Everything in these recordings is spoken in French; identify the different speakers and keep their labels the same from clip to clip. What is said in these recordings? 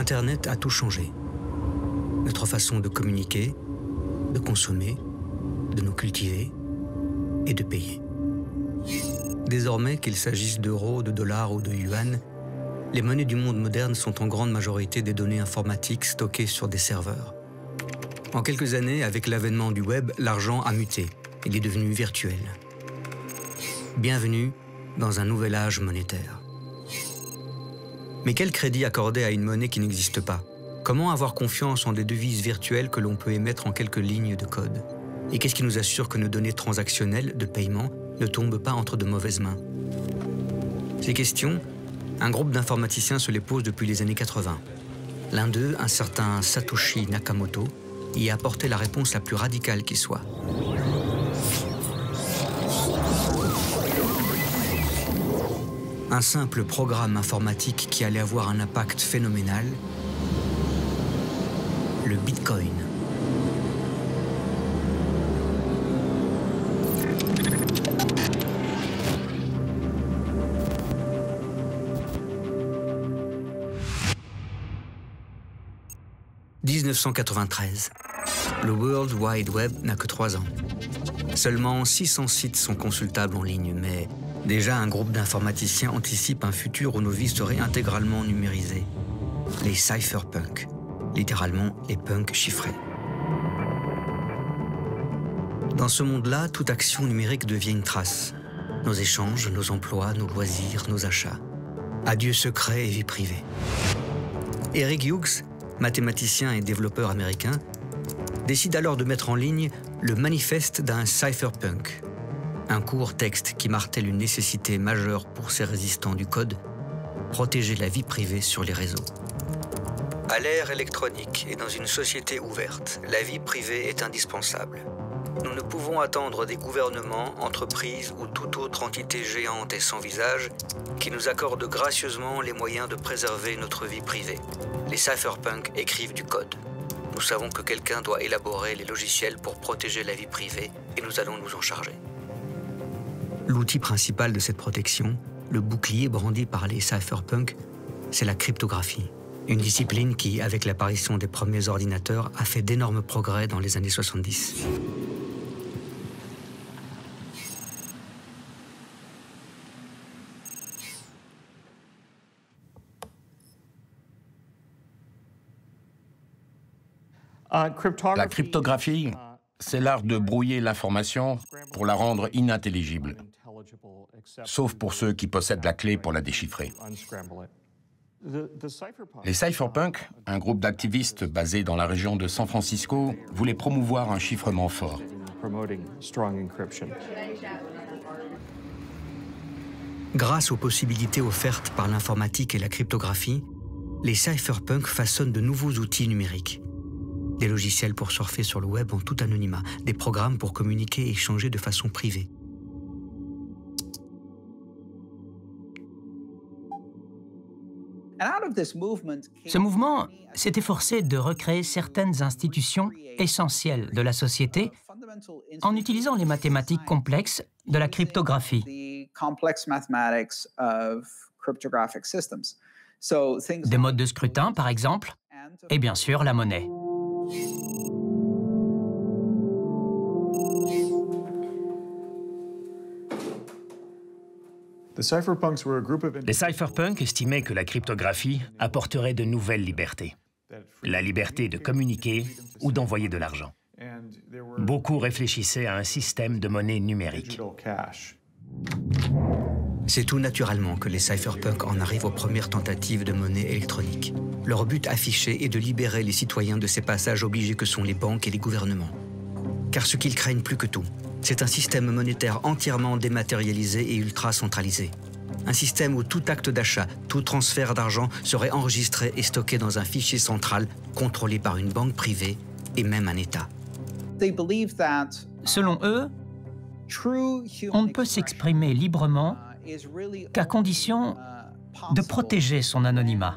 Speaker 1: Internet a tout changé. Notre façon de communiquer, de consommer, de nous cultiver et de payer. Désormais, qu'il s'agisse d'euros, de dollars ou de yuan, les monnaies du monde moderne sont en grande majorité des données informatiques stockées sur des serveurs. En quelques années, avec l'avènement du web, l'argent a muté. Il est devenu virtuel. Bienvenue dans un nouvel âge monétaire. Mais quel crédit accorder à une monnaie qui n'existe pas? Comment avoir confiance en des devises virtuelles que l'on peut émettre en quelques lignes de code? Et qu'est-ce qui nous assure que nos données transactionnelles de paiement ne tombent pas entre de mauvaises mains? Ces questions, un groupe d'informaticiens se les pose depuis les années 80. L'un d'eux, un certain Satoshi Nakamoto, y a apporté la réponse la plus radicale qui soit. Un simple programme informatique qui allait avoir un impact phénoménal, le Bitcoin. « 1993. Le World Wide Web n'a que 3 ans. Seulement 600 sites sont consultables en ligne, mais déjà un groupe d'informaticiens anticipe un futur où nos vies seraient intégralement numérisées. Les cypherpunks, littéralement les punks chiffrés. Dans ce monde-là, toute action numérique devient une trace. Nos échanges, nos emplois, nos loisirs, nos achats. Adieu secret et vie privée. Eric Hughes, mathématicien et développeur américain, décide alors de mettre en ligne le manifeste d'un cypherpunk, un court texte qui martèle une nécessité majeure pour ces résistants du code, protéger la vie privée sur les réseaux. À l'ère électronique et dans une société ouverte, la vie privée est indispensable. Nous ne pouvons attendre des gouvernements, entreprises ou toute autre entité géante et sans visage qui nous accordent gracieusement les moyens de préserver notre vie privée. Les cypherpunks écrivent du code. Nous savons que quelqu'un doit élaborer les logiciels pour protéger la vie privée et nous allons nous en charger. L'outil principal de cette protection, le bouclier brandi par les cypherpunks, c'est la cryptographie. Une discipline qui, avec l'apparition des premiers ordinateurs, a fait d'énormes progrès dans les années 70.
Speaker 2: La cryptographie, c'est l'art de brouiller l'information pour la rendre inintelligible, sauf pour ceux qui possèdent la clé pour la déchiffrer. Les cypherpunks, un groupe d'activistes basé dans la région de San Francisco, voulaient promouvoir un chiffrement fort.
Speaker 1: Grâce aux possibilités offertes par l'informatique et la cryptographie, les cypherpunks façonnent de nouveaux outils numériques. Des logiciels pour surfer sur le web en tout anonymat, des programmes pour communiquer et échanger de façon privée.
Speaker 3: Ce mouvement s'est efforcé de recréer certaines institutions essentielles de la société en utilisant les mathématiques complexes de la cryptographie. Des modes de scrutin, par exemple, et bien sûr la monnaie.
Speaker 4: Les cypherpunks estimaient que la cryptographie apporterait de nouvelles libertés. La liberté de communiquer ou d'envoyer de l'argent. Beaucoup réfléchissaient à un système de monnaie numérique.
Speaker 1: C'est tout naturellement que les cypherpunks en arrivent aux premières tentatives de monnaie électronique. Leur but affiché est de libérer les citoyens de ces passages obligés que sont les banques et les gouvernements. Car ce qu'ils craignent plus que tout, c'est un système monétaire entièrement dématérialisé et ultra centralisé. Un système où tout acte d'achat, tout transfert d'argent serait enregistré et stocké dans un fichier central contrôlé par une banque privée et même un État.
Speaker 3: Selon eux, on ne peut s'exprimer librement qu'à condition de protéger son anonymat.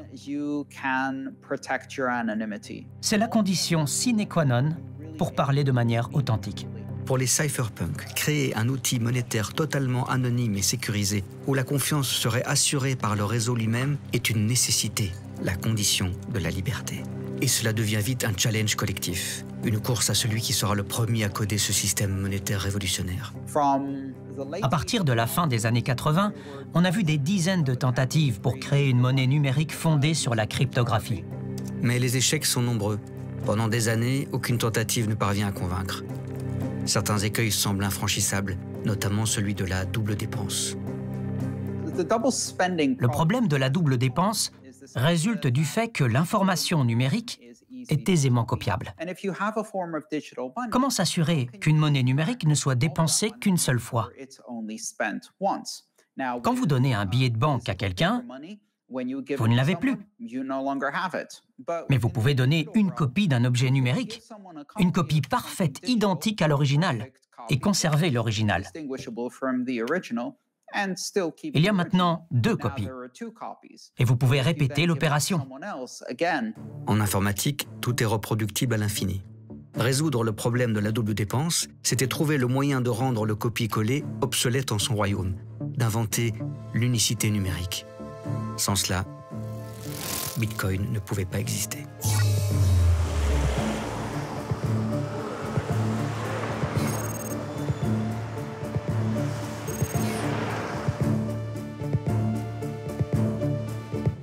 Speaker 3: C'est la condition sine qua non pour parler de manière authentique.
Speaker 1: Pour les cypherpunks, créer un outil monétaire totalement anonyme et sécurisé, où la confiance serait assurée par le réseau lui-même, est une nécessité. la condition de la liberté. Et cela devient vite un challenge collectif, une course à celui qui sera le premier à coder ce système monétaire révolutionnaire.
Speaker 3: À partir de la fin des années 80, on a vu des dizaines de tentatives pour créer une monnaie numérique fondée sur la cryptographie.
Speaker 1: Mais les échecs sont nombreux. Pendant des années, aucune tentative ne parvient à convaincre. Certains écueils semblent infranchissables, notamment celui de la double dépense.
Speaker 3: Le problème de la double dépense résulte du fait que l'information numérique est aisément copiable. Comment s'assurer qu'une monnaie numérique ne soit dépensée qu'une seule fois? Quand vous donnez un billet de banque à quelqu'un, vous ne l'avez plus. Mais vous pouvez donner une copie d'un objet numérique, une copie parfaite, identique à l'original, et conserver l'original. Il y a maintenant 2 copies, et vous pouvez répéter l'opération.
Speaker 1: En informatique, tout est reproductible à l'infini. Résoudre le problème de la double dépense, c'était trouver le moyen de rendre le copier-coller obsolète en son royaume, d'inventer l'unicité numérique. Sans cela, Bitcoin ne pouvait pas exister.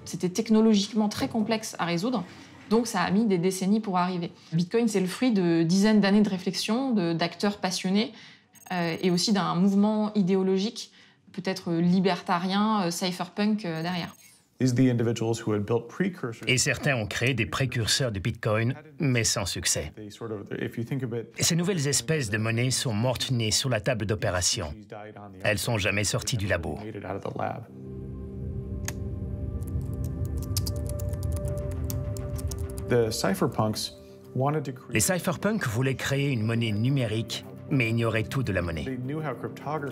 Speaker 5: C'était technologiquement très complexe à résoudre, donc ça a mis des décennies pour arriver. Bitcoin, c'est le fruit de dizaines d'années de réflexion, d'acteurs passionnés, et aussi d'un mouvement idéologique, peut-être libertarien, cypherpunk derrière.
Speaker 4: Et certains ont créé des précurseurs de Bitcoin, mais sans succès. Ces nouvelles espèces de monnaies sont mortes-nées sur la table d'opération. Elles sont jamais sorties du labo. Les cypherpunks voulaient créer une monnaie numérique, mais ignoraient tout de la monnaie.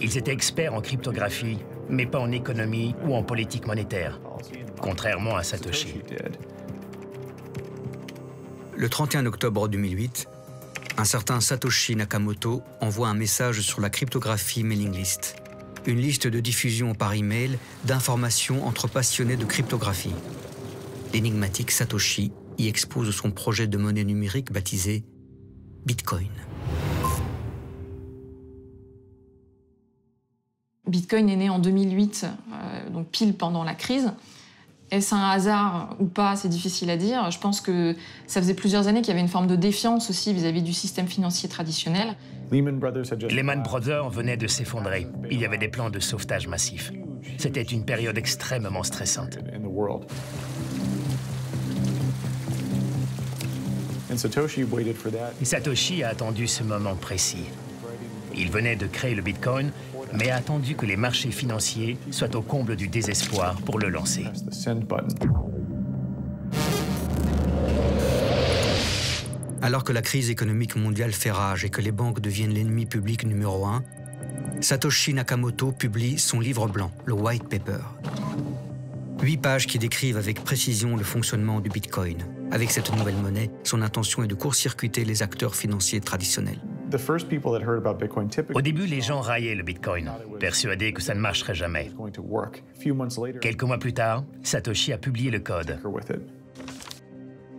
Speaker 4: Ils étaient experts en cryptographie, mais pas en économie ou en politique monétaire, contrairement à Satoshi.
Speaker 1: Le 31 octobre 2008, un certain Satoshi Nakamoto envoie un message sur la cryptographie mailing list, une liste de diffusion par email d'informations entre passionnés de cryptographie. L'énigmatique Satoshi y expose son projet de monnaie numérique baptisé Bitcoin.
Speaker 5: Bitcoin est né en 2008, donc pile pendant la crise. Est-ce un hasard ou pas, c'est difficile à dire. Je pense que ça faisait plusieurs années qu'il y avait une forme de défiance aussi vis-à-vis du système financier traditionnel.
Speaker 4: Lehman Brothers venait de s'effondrer. Il y avait des plans de sauvetage massifs. C'était une période extrêmement stressante. Satoshi a attendu ce moment précis. Il venait de créer le Bitcoin, mais a attendu que les marchés financiers soient au comble du désespoir pour le lancer.
Speaker 1: Alors que la crise économique mondiale fait rage et que les banques deviennent l'ennemi public numéro 1, Satoshi Nakamoto publie son livre blanc, le White Paper. 8 pages qui décrivent avec précision le fonctionnement du Bitcoin. Avec cette nouvelle monnaie, son intention est de court-circuiter les acteurs financiers traditionnels.
Speaker 4: Au début, les gens raillaient le Bitcoin, persuadés que ça ne marcherait jamais. Quelques mois plus tard, Satoshi a publié le code.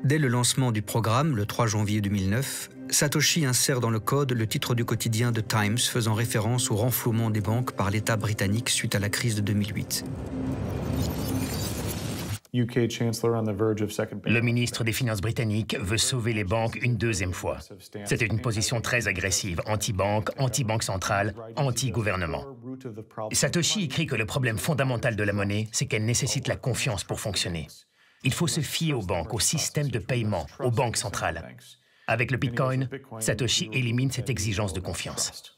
Speaker 1: Dès le lancement du programme, le 3 janvier 2009, Satoshi insère dans le code le titre du quotidien The Times faisant référence au renflouement des banques par l'État britannique suite à la crise de 2008.
Speaker 4: Le ministre des Finances britannique veut sauver les banques une deuxième fois. C'était une position très agressive, anti-banque, anti-banque centrale, anti-gouvernement. Satoshi écrit que le problème fondamental de la monnaie, c'est qu'elle nécessite la confiance pour fonctionner. Il faut se fier aux banques, au système de paiement, aux banques centrales. Avec le Bitcoin, Satoshi élimine cette exigence de confiance.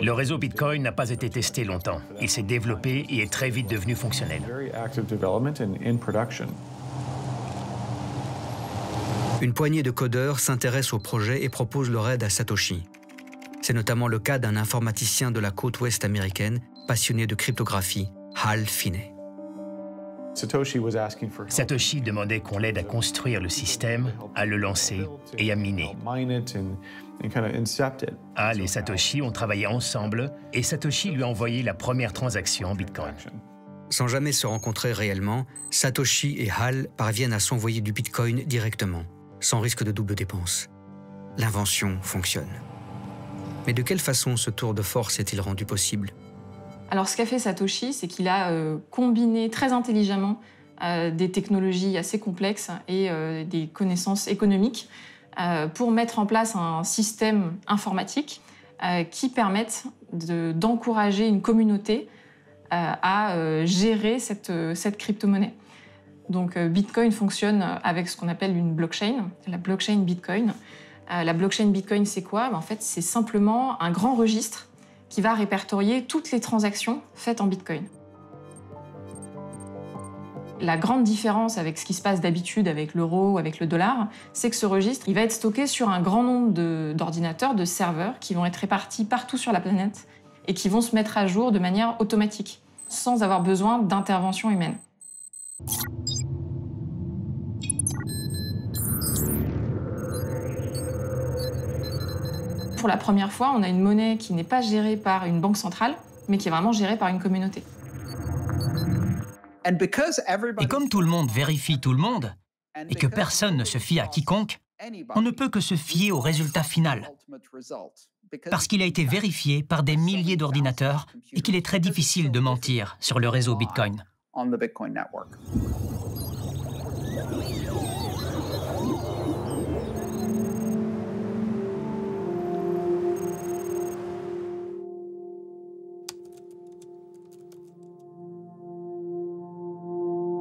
Speaker 4: Le réseau Bitcoin n'a pas été testé longtemps. Il s'est développé et est très vite devenu fonctionnel.
Speaker 1: Une poignée de codeurs s'intéresse au projet et propose leur aide à Satoshi. C'est notamment le cas d'un informaticien de la côte ouest américaine, passionné de cryptographie, Hal Finney.
Speaker 4: Satoshi demandait qu'on l'aide à construire le système, à le lancer et à miner. Hal et Satoshi ont travaillé ensemble et Satoshi lui a envoyé la première transaction en Bitcoin.
Speaker 1: Sans jamais se rencontrer réellement, Satoshi et Hal parviennent à s'envoyer du Bitcoin directement, sans risque de double dépense. L'invention fonctionne. Mais de quelle façon ce tour de force est-il rendu possible?
Speaker 5: Alors ce qu'a fait Satoshi, c'est qu'il a combiné très intelligemment des technologies assez complexes et des connaissances économiques pour mettre en place un système informatique qui permette d'encourager une communauté à gérer cette crypto-monnaie. Donc Bitcoin fonctionne avec ce qu'on appelle une blockchain, la blockchain Bitcoin. La blockchain Bitcoin, c'est quoi? En fait, c'est simplement un grand registre qui va répertorier toutes les transactions faites en Bitcoin. La grande différence avec ce qui se passe d'habitude avec l'euro ou avec le dollar, c'est que ce registre il va être stocké sur un grand nombre d'ordinateurs, de serveurs qui vont être répartis partout sur la planète et qui vont se mettre à jour de manière automatique, sans avoir besoin d'intervention humaine. Pour la première fois, on a une monnaie qui n'est pas gérée par une banque centrale, mais qui est vraiment gérée par une communauté.
Speaker 3: Et comme tout le monde vérifie tout le monde, et que personne ne se fie à quiconque, on ne peut que se fier au résultat final, parce qu'il a été vérifié par des milliers d'ordinateurs et qu'il est très difficile de mentir sur le réseau Bitcoin.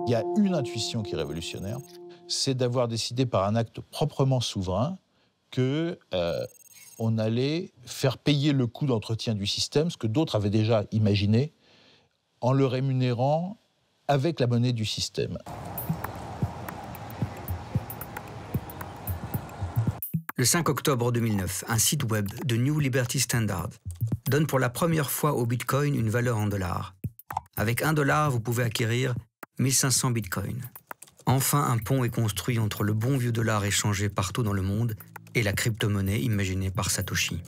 Speaker 6: Il y a une intuition qui est révolutionnaire, c'est d'avoir décidé par un acte proprement souverain qu'on allait faire payer le coût d'entretien du système, ce que d'autres avaient déjà imaginé, en le rémunérant avec la monnaie du système.
Speaker 1: Le 5 octobre 2009, un site web de New Liberty Standard donne pour la première fois au Bitcoin une valeur en dollars. Avec $1, vous pouvez acquérir 1500 bitcoins. Enfin, un pont est construit entre le bon vieux dollar échangé partout dans le monde et la crypto-monnaie imaginée par Satoshi.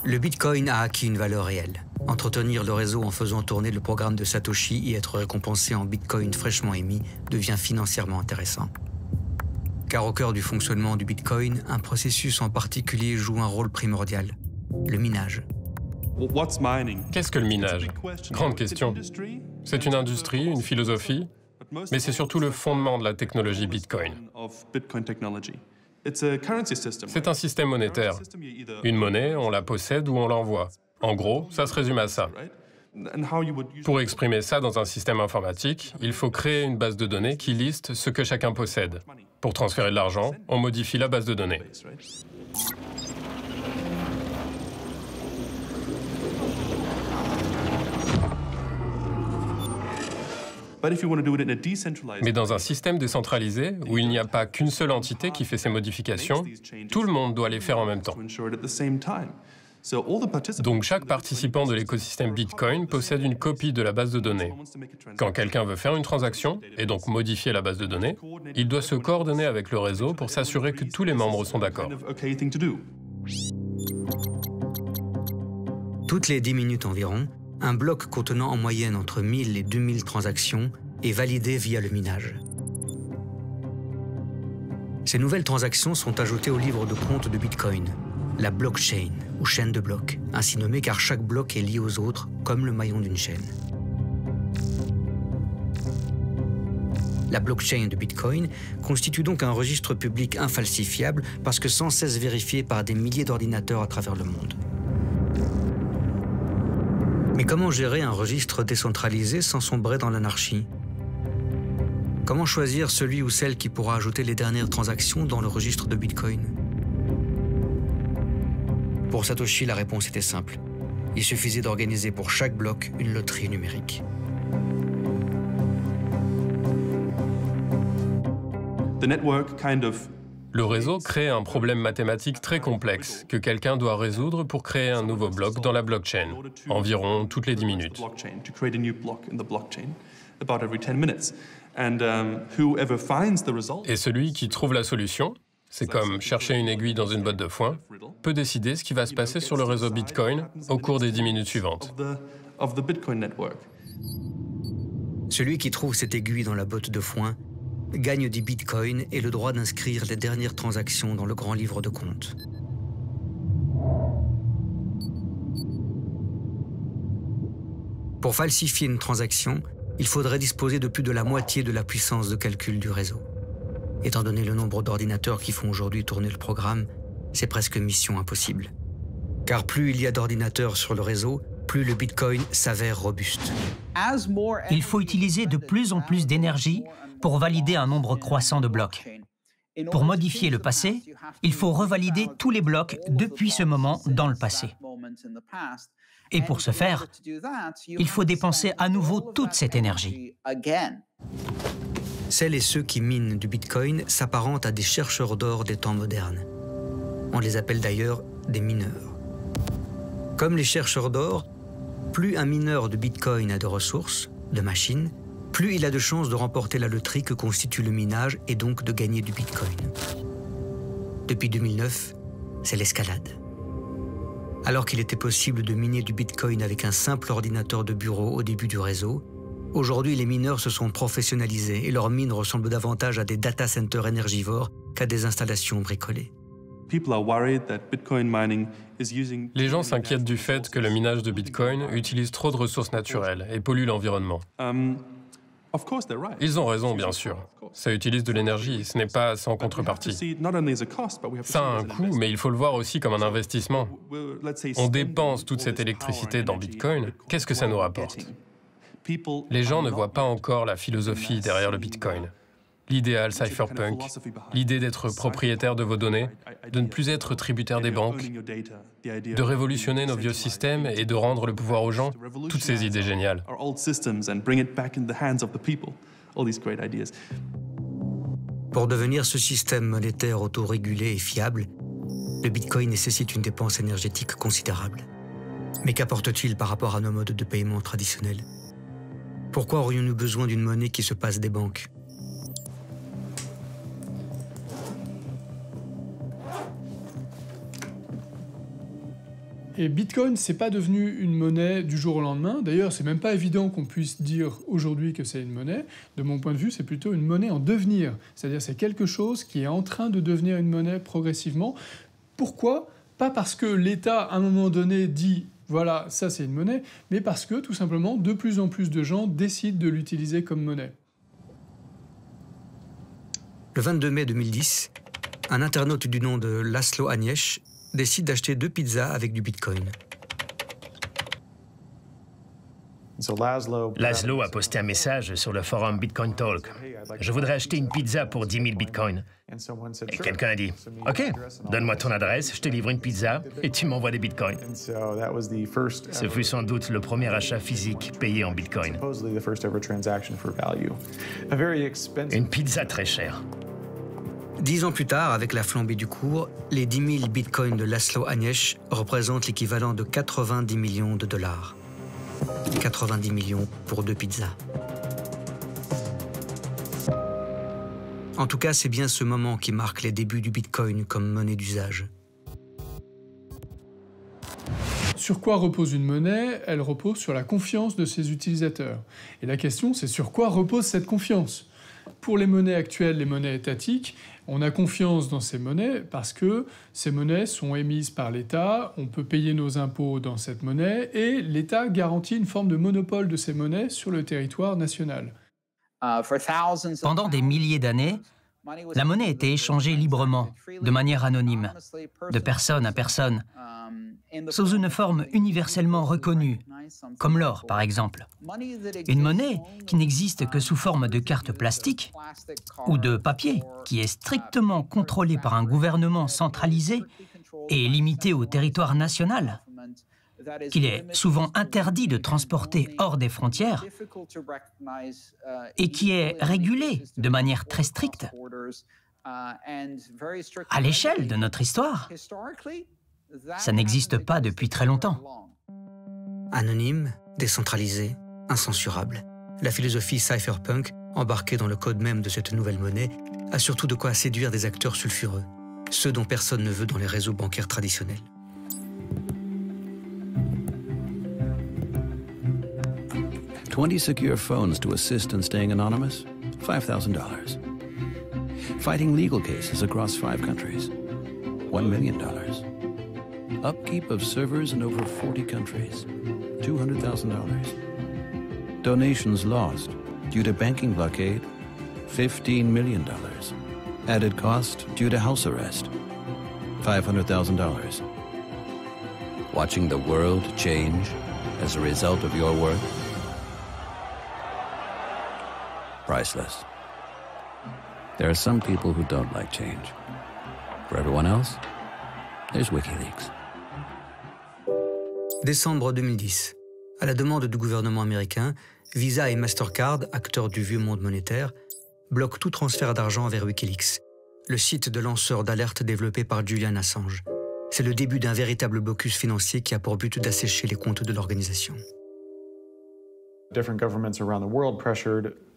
Speaker 1: Le Bitcoin a acquis une valeur réelle. Entretenir le réseau en faisant tourner le programme de Satoshi et être récompensé en Bitcoin fraîchement émis devient financièrement intéressant. Car au cœur du fonctionnement du Bitcoin, un processus en particulier joue un rôle primordial, le minage.
Speaker 7: Qu'est-ce que le minage? Grande question. C'est une industrie, une philosophie, mais c'est surtout le fondement de la technologie Bitcoin. C'est un système monétaire. Une monnaie, on la possède ou on l'envoie. En gros, ça se résume à ça. Pour exprimer ça dans un système informatique, il faut créer une base de données qui liste ce que chacun possède. Pour transférer de l'argent, on modifie la base de données. Mais dans un système décentralisé, où il n'y a pas qu'une seule entité qui fait ces modifications, tout le monde doit les faire en même temps. Donc chaque participant de l'écosystème Bitcoin possède une copie de la base de données. Quand quelqu'un veut faire une transaction, et donc modifier la base de données, il doit se coordonner avec le réseau pour s'assurer que tous les membres sont d'accord.
Speaker 1: Toutes les 10 minutes environ, un bloc contenant en moyenne entre 1000 et 2000 transactions est validé via le minage. Ces nouvelles transactions sont ajoutées au livre de compte de Bitcoin, la blockchain, ou chaîne de blocs, ainsi nommée car chaque bloc est lié aux autres comme le maillon d'une chaîne. La blockchain de Bitcoin constitue donc un registre public infalsifiable parce que sans cesse vérifié par des milliers d'ordinateurs à travers le monde. Mais comment gérer un registre décentralisé sans sombrer dans l'anarchie? Comment choisir celui ou celle qui pourra ajouter les dernières transactions dans le registre de Bitcoin? Pour Satoshi, la réponse était simple. Il suffisait d'organiser pour chaque bloc une loterie numérique.
Speaker 7: Le réseau crée un problème mathématique très complexe que quelqu'un doit résoudre pour créer un nouveau bloc dans la blockchain, environ toutes les 10 minutes. Et celui qui trouve la solution, c'est comme chercher une aiguille dans une botte de foin, peut décider ce qui va se passer sur le réseau Bitcoin au cours des 10 minutes suivantes.
Speaker 1: Celui qui trouve cette aiguille dans la botte de foin gagne des bitcoins et le droit d'inscrire les dernières transactions dans le grand livre de compte. Pour falsifier une transaction, il faudrait disposer de plus de la moitié de la puissance de calcul du réseau. Étant donné le nombre d'ordinateurs qui font aujourd'hui tourner le programme, c'est presque mission impossible. Car plus il y a d'ordinateurs sur le réseau, plus le Bitcoin s'avère robuste.
Speaker 3: Il faut utiliser de plus en plus d'énergie pour valider un nombre croissant de blocs. Pour modifier le passé, il faut revalider tous les blocs depuis ce moment dans le passé. Et pour ce faire, il faut dépenser à nouveau toute cette énergie.
Speaker 1: Celles et ceux qui minent du Bitcoin s'apparentent à des chercheurs d'or des temps modernes. On les appelle d'ailleurs des mineurs. Comme les chercheurs d'or, plus un mineur de Bitcoin a de ressources, de machines, plus il a de chances de remporter la loterie que constitue le minage et donc de gagner du Bitcoin. Depuis 2009, c'est l'escalade. Alors qu'il était possible de miner du Bitcoin avec un simple ordinateur de bureau au début du réseau, aujourd'hui les mineurs se sont professionnalisés et leurs mines ressemblent davantage à des data centers énergivores qu'à des installations bricolées.
Speaker 7: Les gens s'inquiètent du fait que le minage de Bitcoin utilise trop de ressources naturelles et pollue l'environnement. Ils ont raison, bien sûr. Ça utilise de l'énergie, ce n'est pas sans contrepartie. Ça a un coût, mais il faut le voir aussi comme un investissement. On dépense toute cette électricité dans Bitcoin, qu'est-ce que ça nous rapporte? Les gens ne voient pas encore la philosophie derrière le Bitcoin. L'idéal cypherpunk, l'idée d'être propriétaire de vos données, de ne plus être tributaire des banques, de révolutionner nos vieux systèmes et de rendre le pouvoir aux gens, toutes ces idées géniales.
Speaker 1: Pour devenir ce système monétaire autorégulé et fiable, le Bitcoin nécessite une dépense énergétique considérable. Mais qu'apporte-t-il par rapport à nos modes de paiement traditionnels? Pourquoi aurions-nous besoin d'une monnaie qui se passe des banques?
Speaker 8: Et Bitcoin, c'est pas devenu une monnaie du jour au lendemain. D'ailleurs, c'est même pas évident qu'on puisse dire aujourd'hui que c'est une monnaie. De mon point de vue, c'est plutôt une monnaie en devenir. C'est-à-dire, c'est quelque chose qui est en train de devenir une monnaie progressivement. Pourquoi? Pas parce que l'État, à un moment donné, dit « voilà, ça c'est une monnaie », mais parce que, tout simplement, de plus en plus de gens décident de l'utiliser comme monnaie.
Speaker 1: Le 22 mai 2010, un internaute du nom de Laszlo Anies décide d'acheter 2 pizzas avec du Bitcoin.
Speaker 4: Laszlo a posté un message sur le forum Bitcoin Talk. Je voudrais acheter une pizza pour 10 000 bitcoins. Et quelqu'un a dit, OK, donne-moi ton adresse, je te livre une pizza et tu m'envoies des bitcoins. Ce fut sans doute le premier achat physique payé en bitcoin. Une pizza très chère.
Speaker 1: 10 ans plus tard, avec la flambée du cours, les 10 000 bitcoins de Laszlo Anies représentent l'équivalent de 90 millions de dollars. 90 millions pour 2 pizzas. En tout cas, c'est bien ce moment qui marque les débuts du Bitcoin comme monnaie d'usage.
Speaker 8: Sur quoi repose une monnaie? Elle repose sur la confiance de ses utilisateurs. Et la question, c'est sur quoi repose cette confiance? Pour les monnaies actuelles, les monnaies étatiques, on a confiance dans ces monnaies parce que ces monnaies sont émises par l'État, on peut payer nos impôts dans cette monnaie et l'État garantit une forme de monopole de ces monnaies sur le territoire national.
Speaker 3: Pendant des milliers d'années, la monnaie était échangée librement, de manière anonyme, de personne à personne, sous une forme universellement reconnue, comme l'or par exemple. Une monnaie qui n'existe que sous forme de carte plastique ou de papier, qui est strictement contrôlée par un gouvernement centralisé et limité au territoire national, qu'il est souvent interdit de transporter hors des frontières et qui est régulée de manière très stricte, À l'échelle de notre histoire, ça n'existe pas depuis très longtemps.
Speaker 1: Anonyme, décentralisé, incensurable, la philosophie cypherpunk, embarquée dans le code même de cette nouvelle monnaie, a surtout de quoi séduire des acteurs sulfureux, ceux dont personne ne veut dans les réseaux bancaires traditionnels.
Speaker 9: $20 secure phones to assist in staying anonymous, $5,000. Fighting legal cases across 5 countries, $1 million. Upkeep of servers in over 40 countries, $200,000. Donations lost due to banking blockade, $15 million. Added cost due to house arrest, $500,000. Watching the world change as a result of your work? Priceless. There are some people who don't like change. For everyone else, there's WikiLeaks.
Speaker 1: Décembre 2010. À la demande du gouvernement américain, Visa et Mastercard, acteurs du vieux monde monétaire, bloquent tout transfert d'argent vers WikiLeaks, le site de lanceur d'alerte développé par Julian Assange. C'est le début d'un véritable blocus financier qui a pour but d'assécher les comptes de l'organisation.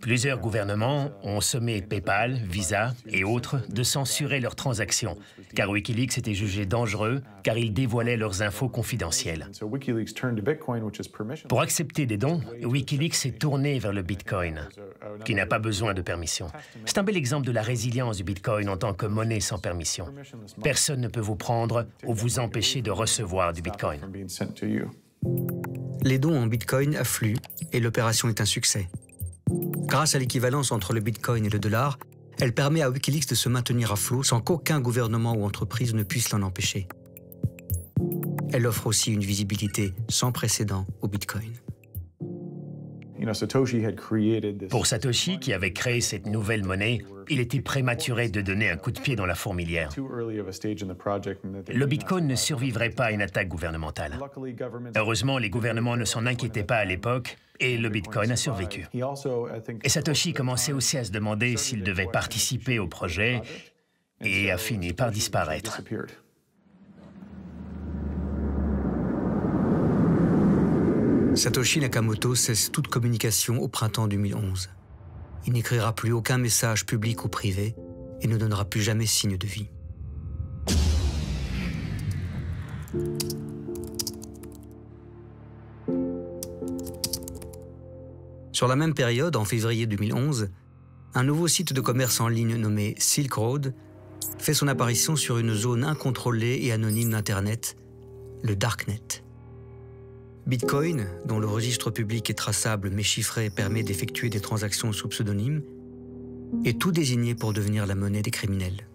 Speaker 4: Plusieurs gouvernements ont sommé PayPal, Visa et autres de censurer leurs transactions, car Wikileaks était jugé dangereux, car il dévoilait leurs infos confidentielles. Pour accepter des dons, Wikileaks s'est tourné vers le Bitcoin, qui n'a pas besoin de permission. C'est un bel exemple de la résilience du Bitcoin en tant que monnaie sans permission. Personne ne peut vous prendre ou vous empêcher de recevoir du Bitcoin.
Speaker 1: Les dons en Bitcoin affluent et l'opération est un succès. Grâce à l'équivalence entre le Bitcoin et le dollar, elle permet à Wikileaks de se maintenir à flot sans qu'aucun gouvernement ou entreprise ne puisse l'en empêcher. Elle offre aussi une visibilité sans précédent au Bitcoin.
Speaker 4: Pour Satoshi, qui avait créé cette nouvelle monnaie, il était prématuré de donner un coup de pied dans la fourmilière. Le Bitcoin ne survivrait pas à une attaque gouvernementale. Heureusement, les gouvernements ne s'en inquiétaient pas à l'époque et le Bitcoin a survécu. Et Satoshi commençait aussi à se demander s'il devait participer au projet et a fini par disparaître.
Speaker 1: Satoshi Nakamoto cesse toute communication au printemps 2011. Il n'écrira plus aucun message public ou privé et ne donnera plus jamais signe de vie. Sur la même période, en février 2011, un nouveau site de commerce en ligne nommé Silk Road fait son apparition sur une zone incontrôlée et anonyme d'Internet, le Darknet. Bitcoin, dont le registre public est traçable mais chiffré permet d'effectuer des transactions sous pseudonyme, est tout désigné pour devenir la monnaie des criminels.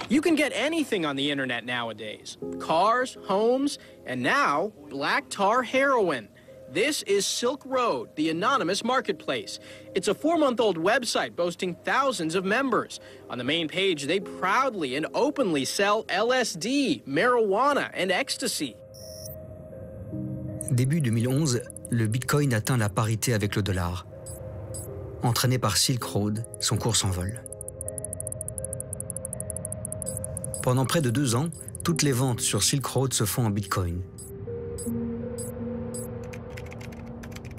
Speaker 10: You can get anything on the internet nowadays. Cars, homes, and now black tar heroin. This is Silk Road, the anonymous marketplace. It's a 4-month-old website boasting thousands of members. On the main page, they proudly and openly sell LSD, marijuana, and ecstasy.
Speaker 1: Début 2011, le Bitcoin atteint la parité avec le dollar. Entraîné par Silk Road, son cours s'envole. Pendant près de 2 ans, toutes les ventes sur Silk Road se font en Bitcoin.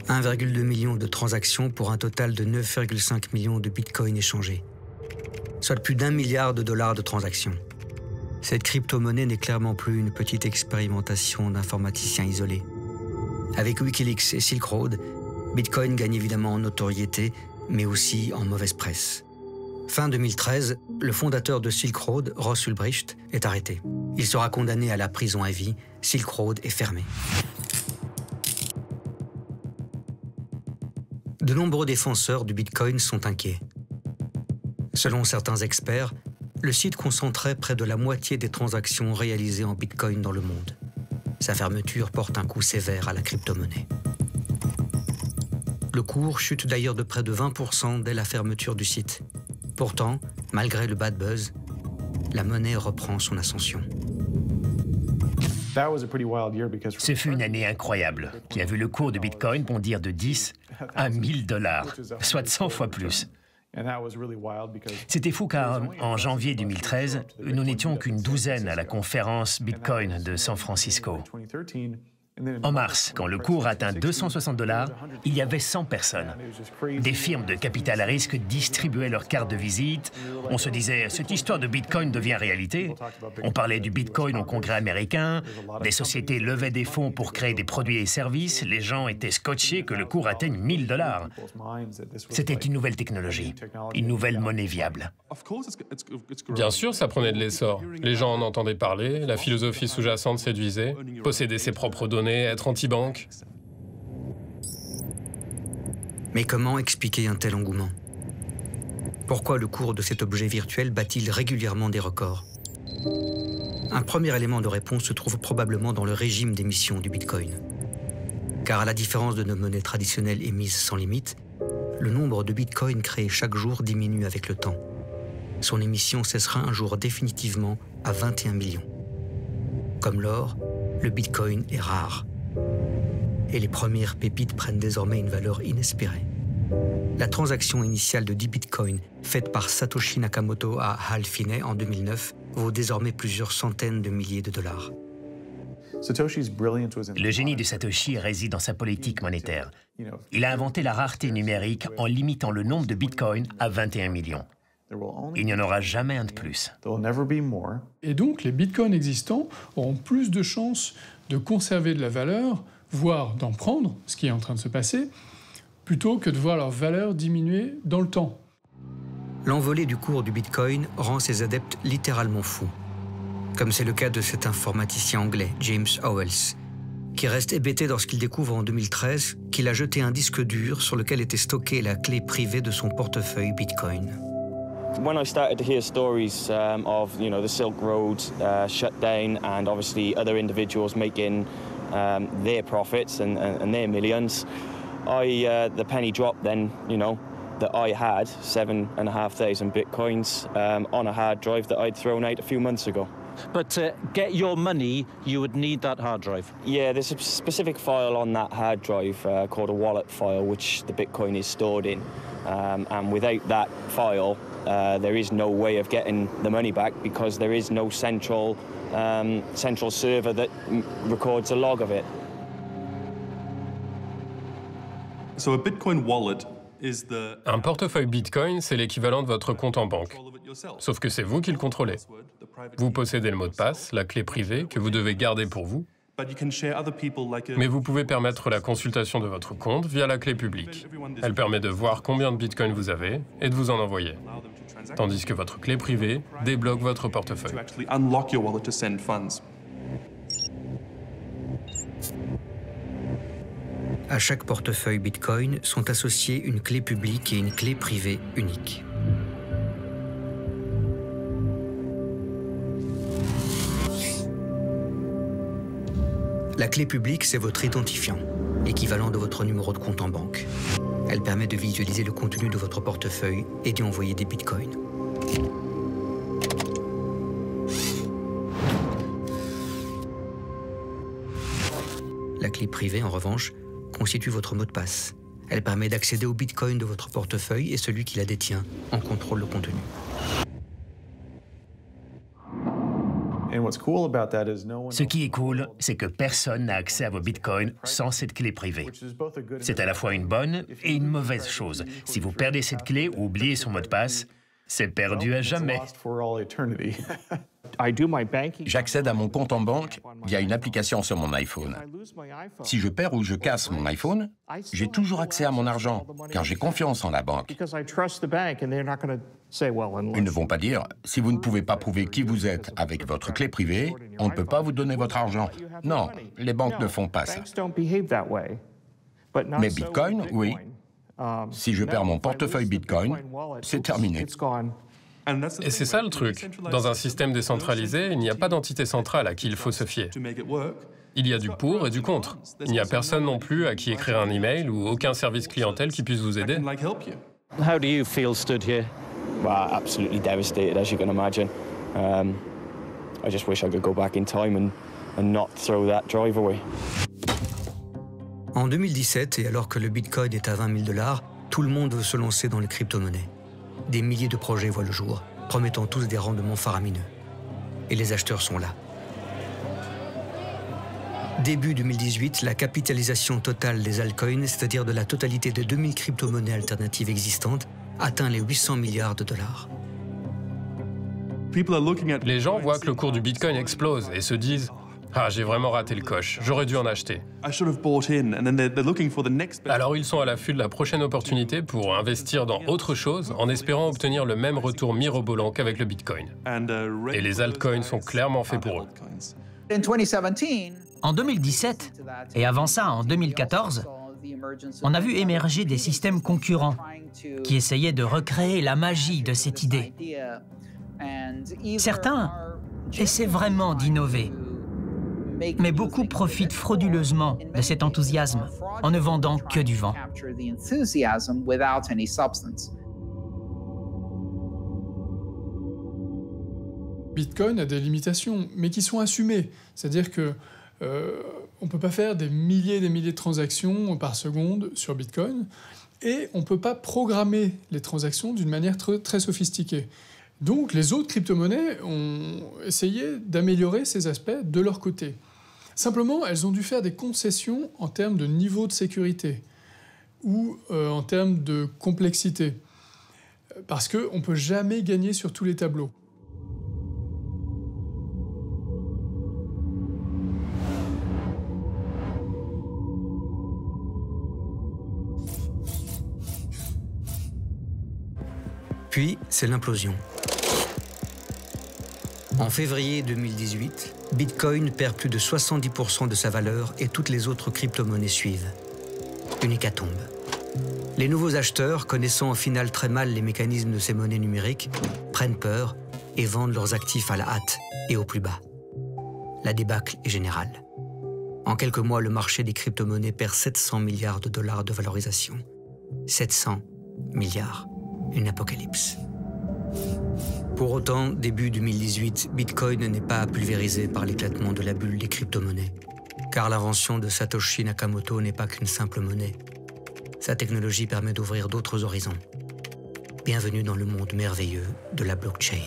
Speaker 1: 1,2 million de transactions pour un total de 9,5 millions de bitcoins échangés, soit plus d'1 milliard de dollars de transactions. Cette crypto-monnaie n'est clairement plus une petite expérimentation d'informaticiens isolés. Avec Wikileaks et Silk Road, Bitcoin gagne évidemment en notoriété, mais aussi en mauvaise presse. Fin 2013, le fondateur de Silk Road, Ross Ulbricht, est arrêté. Il sera condamné à la prison à vie. Silk Road est fermé. De nombreux défenseurs du Bitcoin sont inquiets. Selon certains experts, le site concentrait près de la moitié des transactions réalisées en Bitcoin dans le monde. Sa fermeture porte un coup sévère à la crypto-monnaie. Le cours chute d'ailleurs de près de 20% dès la fermeture du site. Pourtant, malgré le bad buzz, la monnaie reprend son ascension.
Speaker 4: Ce fut une année incroyable, qui a vu le cours de Bitcoin bondir de 10 à 1000 $, soit 100 fois plus. C'était fou car en janvier 2013, nous n'étions qu'une douzaine à la conférence Bitcoin de San Francisco. En mars, quand le cours atteint 260 $, il y avait 100 personnes. Des firmes de capital à risque distribuaient leurs cartes de visite. On se disait, cette histoire de Bitcoin devient réalité. On parlait du Bitcoin au Congrès américain. Des sociétés levaient des fonds pour créer des produits et services. Les gens étaient scotchés que le cours atteigne 1000 $. C'était une nouvelle technologie, une nouvelle monnaie viable.
Speaker 7: Bien sûr, ça prenait de l'essor. Les gens en entendaient parler, la philosophie sous-jacente séduisait, posséder ses propres données, être anti-banque.
Speaker 1: Mais comment expliquer un tel engouement? Pourquoi le cours de cet objet virtuel bat-il régulièrement des records? Un premier élément de réponse se trouve probablement dans le régime d'émission du Bitcoin. Car à la différence de nos monnaies traditionnelles émises sans limite, le nombre de Bitcoins créés chaque jour diminue avec le temps. Son émission cessera un jour définitivement à 21 millions. Comme l'or, le Bitcoin est rare. Et les premières pépites prennent désormais une valeur inespérée. La transaction initiale de 10 Bitcoins faite par Satoshi Nakamoto à Hal Finney en 2009 vaut désormais plusieurs centaines de milliers de dollars.
Speaker 4: Le génie de Satoshi réside dans sa politique monétaire. Il a inventé la rareté numérique en limitant le nombre de Bitcoins à 21 millions. Il n'y en aura jamais un de plus.
Speaker 8: Et donc, les bitcoins existants auront plus de chances de conserver de la valeur, voire d'en prendre, ce qui est en train de se passer, plutôt que de voir leur valeur diminuer dans le temps.
Speaker 1: L'envolée du cours du bitcoin rend ses adeptes littéralement fous. Comme c'est le cas de cet informaticien anglais, James Howells, qui reste hébété lorsqu'il découvre en 2013 qu'il a jeté un disque dur sur lequel était stockée la clé privée de son portefeuille bitcoin.
Speaker 11: When I started to hear stories of, the Silk Road shut down and obviously other individuals making their profits and their millions, the penny dropped then, that I had 7,500 Bitcoins on a hard drive that I'd thrown out a few months ago.
Speaker 12: But to get your money, you would need that hard drive?
Speaker 11: Yeah, there's a specific file on that hard drive called a wallet file, which the Bitcoin is stored in. And without that file, there is no way of getting the money back because there is no central server that records a log of it.
Speaker 7: So a Bitcoin wallet is Un portefeuille Bitcoin, c'est l'équivalent de votre compte en banque. Sauf que c'est vous qui le contrôlez. Vous possédez le mot de passe, la clé privée, que vous devez garder pour vous. Mais vous pouvez permettre la consultation de votre compte via la clé publique. Elle permet de voir combien de Bitcoin vous avez et de vous en envoyer. Tandis que votre clé privée débloque votre portefeuille.
Speaker 1: À chaque portefeuille Bitcoin sont associées une clé publique et une clé privée unique. La clé publique, c'est votre identifiant, l'équivalent de votre numéro de compte en banque. Elle permet de visualiser le contenu de votre portefeuille et d'y envoyer des bitcoins. La clé privée, en revanche, constitue votre mot de passe. Elle permet d'accéder aux bitcoins de votre portefeuille et celui qui la détient en contrôle le contenu.
Speaker 4: Ce qui est cool, c'est que personne n'a accès à vos bitcoins sans cette clé privée. C'est à la fois une bonne et une mauvaise chose. Si vous perdez cette clé ou oubliez son mot de passe, c'est perdu à jamais.
Speaker 2: J'accède à mon compte en banque via une application sur mon iPhone. Si je perds ou je casse mon iPhone, j'ai toujours accès à mon argent, car j'ai confiance en la banque. Ils ne vont pas dire, si vous ne pouvez pas prouver qui vous êtes avec votre clé privée, on ne peut pas vous donner votre argent. Non, les banques ne font pas ça. Mais Bitcoin, oui. Si je perds mon portefeuille Bitcoin, c'est terminé.
Speaker 7: Et c'est ça le truc. Dans un système décentralisé, il n'y a pas d'entité centrale à qui il faut se fier. Il y a du pour et du contre. Il n'y a personne non plus à qui écrire un email ou aucun service clientèle qui puisse vous aider.
Speaker 12: How do you feel stood here?
Speaker 11: Well, absolutely devastated, as you can imagine. I just wish I could go back in time and and not throw that drive away.
Speaker 1: En 2017, et alors que le Bitcoin est à 20 000 $, tout le monde veut se lancer dans les crypto-monnaies. Des milliers de projets voient le jour, promettant tous des rendements faramineux. Et les acheteurs sont là. Début 2018, la capitalisation totale des altcoins, c'est-à-dire de la totalité des 2000 crypto-monnaies alternatives existantes, atteint les 800 milliards $.
Speaker 7: Les gens voient que le cours du Bitcoin explose et se disent « Ah, j'ai vraiment raté le coche, j'aurais dû en acheter ». Alors ils sont à l'affût de la prochaine opportunité pour investir dans autre chose en espérant obtenir le même retour mirobolant qu'avec le Bitcoin. Et les altcoins sont clairement faits pour eux.
Speaker 3: En 2017, et avant ça en 2014, on a vu émerger des systèmes concurrents qui essayaient de recréer la magie de cette idée. Certains essaient vraiment d'innover, mais beaucoup profitent frauduleusement de cet enthousiasme en ne vendant que du vent.
Speaker 8: Bitcoin a des limitations, mais qui sont assumées. C'est-à-dire que on ne peut pas faire des milliers et des milliers de transactions par seconde sur Bitcoin, et on ne peut pas programmer les transactions d'une manière très sophistiquée. Donc les autres crypto-monnaies ont essayé d'améliorer ces aspects de leur côté. Simplement, elles ont dû faire des concessions en termes de niveau de sécurité ou en termes de complexité, parce qu'on ne peut jamais gagner sur tous les tableaux.
Speaker 1: Puis, c'est l'implosion. En février 2018, Bitcoin perd plus de 70% de sa valeur et toutes les autres crypto-monnaies suivent. Une hécatombe. Les nouveaux acheteurs, connaissant au final très mal les mécanismes de ces monnaies numériques, prennent peur et vendent leurs actifs à la hâte et au plus bas. La débâcle est générale. En quelques mois, le marché des crypto-monnaies perd 700 milliards de dollars de valorisation. 700 milliards. Une apocalypse. Pour autant, début 2018, Bitcoin n'est pas pulvérisé par l'éclatement de la bulle des crypto-monnaies, car l'invention de Satoshi Nakamoto n'est pas qu'une simple monnaie. Sa technologie permet d'ouvrir d'autres horizons. Bienvenue dans le monde merveilleux de la blockchain.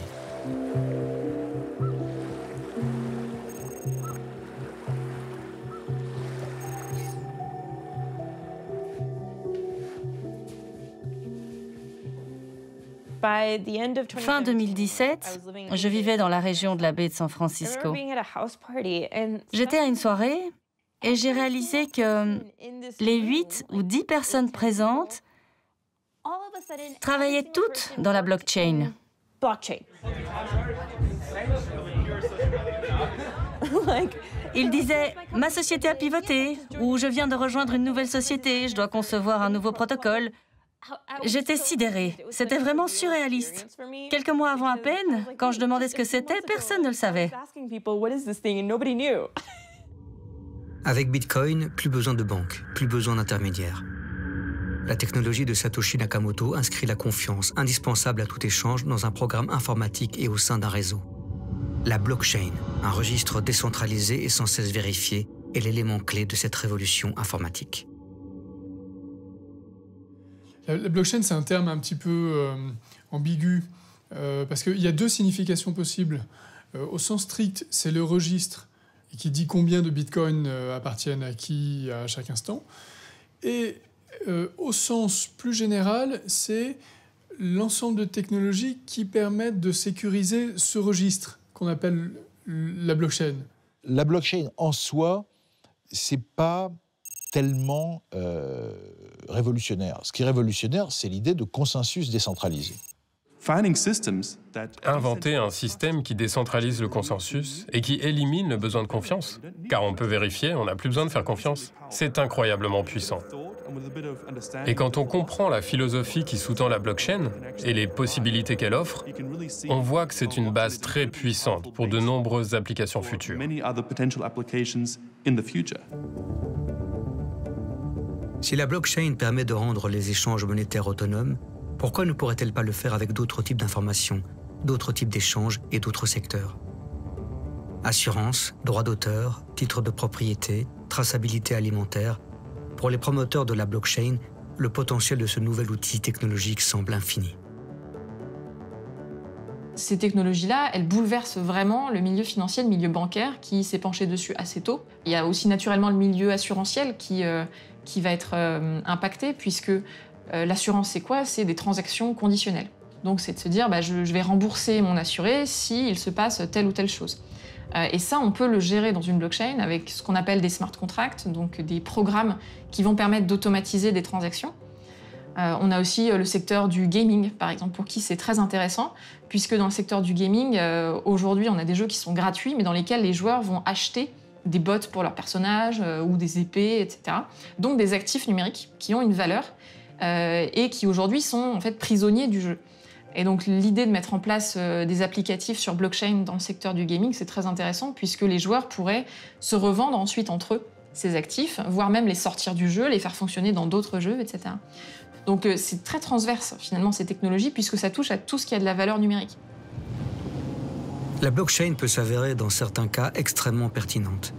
Speaker 13: Fin 2017, je vivais dans la région de la baie de San Francisco. J'étais à une soirée et j'ai réalisé que les 8 ou 10 personnes présentes travaillaient toutes dans la blockchain. Ils disaient « Ma société a pivoté » ou « Je viens de rejoindre une nouvelle société, je dois concevoir un nouveau protocole ». J'étais sidérée. C'était vraiment surréaliste. Quelques mois avant à peine, quand je demandais ce que c'était, personne ne le savait.
Speaker 1: Avec Bitcoin, plus besoin de banques, plus besoin d'intermédiaires. La technologie de Satoshi Nakamoto inscrit la confiance, indispensable à tout échange, dans un programme informatique et au sein d'un réseau. La blockchain, un registre décentralisé et sans cesse vérifié, est l'élément clé de cette révolution informatique.
Speaker 8: La blockchain, c'est un terme un petit peu ambigu, parce qu'il y a deux significations possibles. Au sens strict, c'est le registre qui dit combien de bitcoins appartiennent à qui à chaque instant. Et au sens plus général, c'est l'ensemble de technologies qui permettent de sécuriser ce registre qu'on appelle la blockchain.
Speaker 6: La blockchain en soi, c'est pas tellement révolutionnaire. Ce qui est révolutionnaire, c'est l'idée de consensus décentralisé.
Speaker 7: Inventer un système qui décentralise le consensus et qui élimine le besoin de confiance. Car on peut vérifier, on n'a plus besoin de faire confiance. C'est incroyablement puissant. Et quand on comprend la philosophie qui sous-tend la blockchain et les possibilités qu'elle offre, on voit que c'est une base très puissante pour de nombreuses applications futures.
Speaker 1: Si la blockchain permet de rendre les échanges monétaires autonomes, pourquoi ne pourrait-elle pas le faire avec d'autres types d'informations, d'autres types d'échanges et d'autres secteurs? Assurance, droit d'auteur, titre de propriété, traçabilité alimentaire. Pour les promoteurs de la blockchain, le potentiel de ce nouvel outil technologique semble infini.
Speaker 5: Ces technologies-là, elles bouleversent vraiment le milieu financier, le milieu bancaire, qui s'est penché dessus assez tôt. Il y a aussi naturellement le milieu assurantiel qui va être impacté, puisque l'assurance, c'est quoi? C'est des transactions conditionnelles. Donc c'est de se dire, je vais rembourser mon assuré s'il se passe telle ou telle chose. Et ça, on peut le gérer dans une blockchain avec ce qu'on appelle des smart contracts, donc des programmes qui vont permettre d'automatiser des transactions. On a aussi le secteur du gaming, par exemple, pour qui c'est très intéressant, puisque dans le secteur du gaming, aujourd'hui, on a des jeux qui sont gratuits, mais dans lesquels les joueurs vont acheter des bots pour leurs personnages ou des épées, etc. Donc des actifs numériques qui ont une valeur et qui aujourd'hui sont en fait prisonniers du jeu. Et donc l'idée de mettre en place des applicatifs sur blockchain dans le secteur du gaming, c'est très intéressant, puisque les joueurs pourraient se revendre ensuite entre eux ces actifs, voire même les sortir du jeu, les faire fonctionner dans d'autres jeux, etc. Donc c'est très transverse, finalement, ces technologies, puisque ça touche à tout ce qui a de la valeur numérique.
Speaker 1: La blockchain peut s'avérer, dans certains cas, extrêmement pertinente.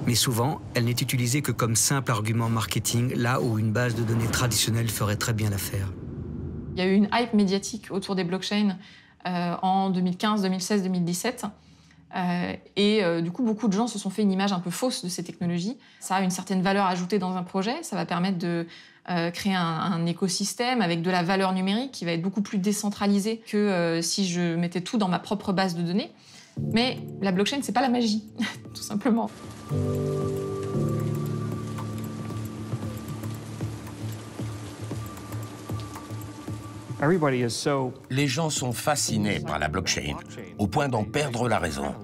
Speaker 1: Mais souvent, elle n'est utilisée que comme simple argument marketing, là où une base de données traditionnelle ferait très bien l'affaire.
Speaker 5: Il y a eu une hype médiatique autour des blockchains en 2015, 2016, 2017. Du coup, beaucoup de gens se sont fait une image un peu fausse de ces technologies. Ça a une certaine valeur ajoutée dans un projet. Ça va permettre de créer un écosystème avec de la valeur numérique qui va être beaucoup plus décentralisé que si je mettais tout dans ma propre base de données. Mais la blockchain, c'est pas la magie, tout simplement.
Speaker 2: Les gens sont fascinés par la blockchain, au point d'en perdre la raison.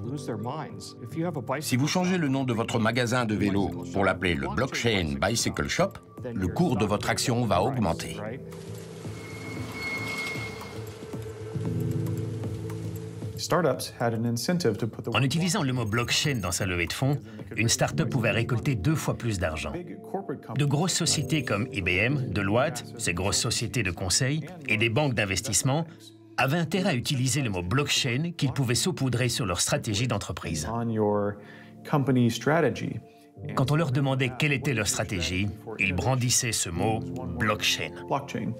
Speaker 2: Si vous changez le nom de votre magasin de vélo pour l'appeler le Blockchain Bicycle Shop, le cours de votre action va augmenter.
Speaker 4: En utilisant le mot blockchain dans sa levée de fonds, une start-up pouvait récolter 2 fois plus d'argent. De grosses sociétés comme IBM, Deloitte, ces grosses sociétés de conseil, et des banques d'investissement avaient intérêt à utiliser le mot blockchain qu'ils pouvaient saupoudrer sur leur stratégie d'entreprise. Quand on leur demandait quelle était leur stratégie, ils brandissaient ce mot blockchain.
Speaker 14: Blockchain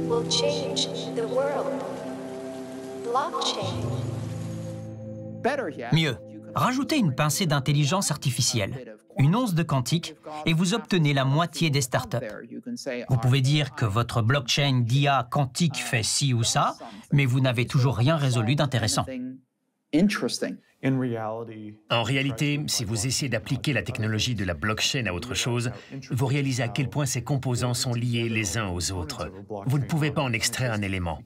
Speaker 14: will change the world.
Speaker 3: Mieux, rajoutez une pincée d'intelligence artificielle, une once de quantique, et vous obtenez la moitié des startups. Vous pouvez dire que votre blockchain d'IA quantique fait ci ou ça, mais vous n'avez toujours rien résolu d'intéressant.
Speaker 4: En réalité, si vous essayez d'appliquer la technologie de la blockchain à autre chose, vous réalisez à quel point ces composants sont liés les uns aux autres. Vous ne pouvez pas en extraire un élément.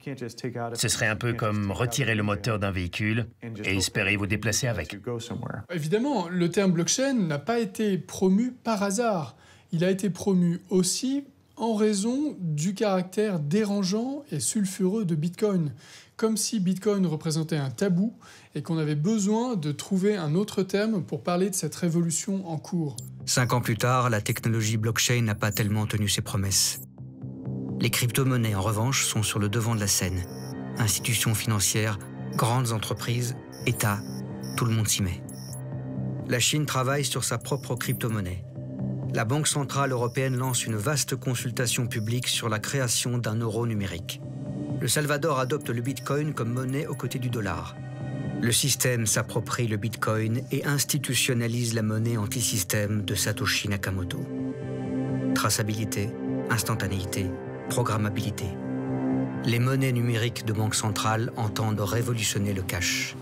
Speaker 4: Ce serait un peu comme retirer le moteur d'un véhicule et espérer vous déplacer avec.
Speaker 8: Évidemment, le terme blockchain n'a pas été promu par hasard. Il a été promu aussi en raison du caractère dérangeant et sulfureux de Bitcoin. Comme si Bitcoin représentait un tabou et qu'on avait besoin de trouver un autre terme pour parler de cette révolution en cours.
Speaker 1: 5 ans plus tard, la technologie blockchain n'a pas tellement tenu ses promesses. Les crypto-monnaies, en revanche, sont sur le devant de la scène. Institutions financières, grandes entreprises, États, tout le monde s'y met. La Chine travaille sur sa propre crypto-monnaie. La Banque centrale européenne lance une vaste consultation publique sur la création d'un euro numérique. Le Salvador adopte le Bitcoin comme monnaie aux côtés du dollar. Le système s'approprie le Bitcoin et institutionnalise la monnaie anti-système de Satoshi Nakamoto. Traçabilité, instantanéité, programmabilité. Les monnaies numériques de banque centrale entendent révolutionner le cash.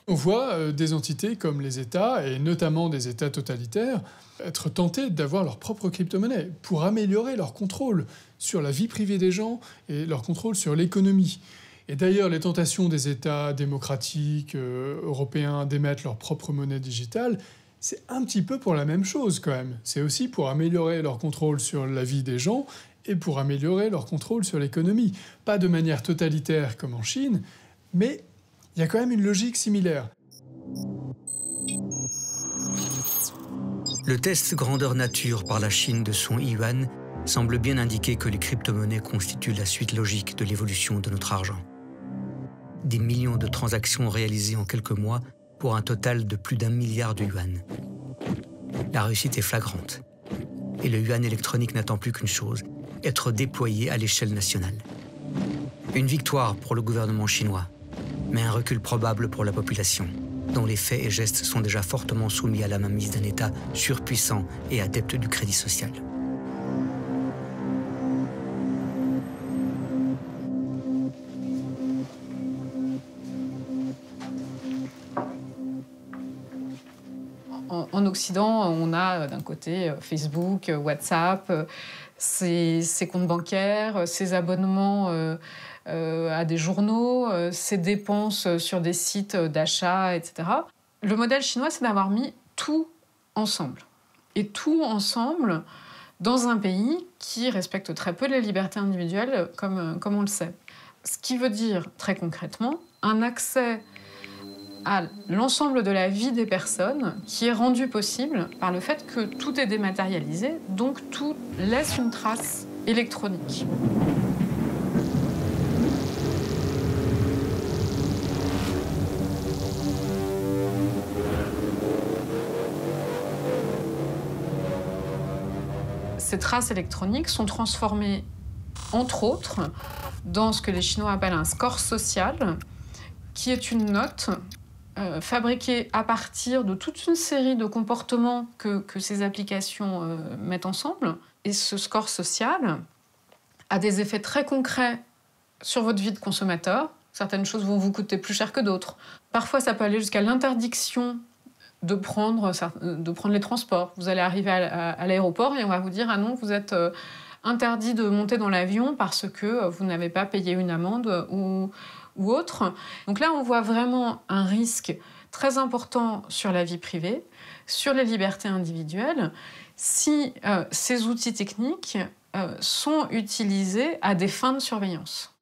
Speaker 8: On voit des entités comme les États, et notamment des États totalitaires, être tentés d'avoir leur propre crypto-monnaie pour améliorer leur contrôle sur la vie privée des gens et leur contrôle sur l'économie. Et d'ailleurs, les tentations des États démocratiques européens d'émettre leur propre monnaie digitale, c'est un petit peu pour la même chose quand même. C'est aussi pour améliorer leur contrôle sur la vie des gens et pour améliorer leur contrôle sur l'économie. Pas de manière totalitaire comme en Chine, mais il y a quand même une logique similaire.
Speaker 1: Le test grandeur nature par la Chine de son yuan semble bien indiquer que les crypto-monnaies constituent la suite logique de l'évolution de notre argent. des millions de transactions réalisées en quelques mois pour un total de plus d'1 milliard de yuan. La réussite est flagrante. Et le yuan électronique n'attend plus qu'une chose, être déployé à l'échelle nationale. Une victoire pour le gouvernement chinois, mais un recul probable pour la population, dont les faits et gestes sont déjà fortement soumis à la mainmise d'un État surpuissant et adepte du crédit social.
Speaker 15: En Occident, on a d'un côté Facebook, WhatsApp, ses comptes bancaires, ses abonnements à des journaux, ses dépenses sur des sites d'achat, etc. Le modèle chinois, c'est d'avoir mis tout ensemble. Et tout ensemble dans un pays qui respecte très peu les libertés individuelles, comme on le sait. Ce qui veut dire, très concrètement, un accès à l'ensemble de la vie des personnes qui est rendu possible par le fait que tout est dématérialisé, donc tout laisse une trace électronique. Ces traces électroniques sont transformées, entre autres, dans ce que les Chinois appellent un score social, qui est une note fabriquée à partir de toute une série de comportements que ces applications mettent ensemble. Et ce score social a des effets très concrets sur votre vie de consommateur. Certaines choses vont vous coûter plus cher que d'autres. Parfois, ça peut aller jusqu'à l'interdiction de prendre les transports. Vous allez arriver à l'aéroport et on va vous dire « Ah non, vous êtes interdit de monter dans l'avion parce que vous n'avez pas payé une amende ou autre ». Donc là, on voit vraiment un risque très important sur la vie privée, sur les libertés individuelles, si ces outils techniques sont utilisés à des fins de surveillance.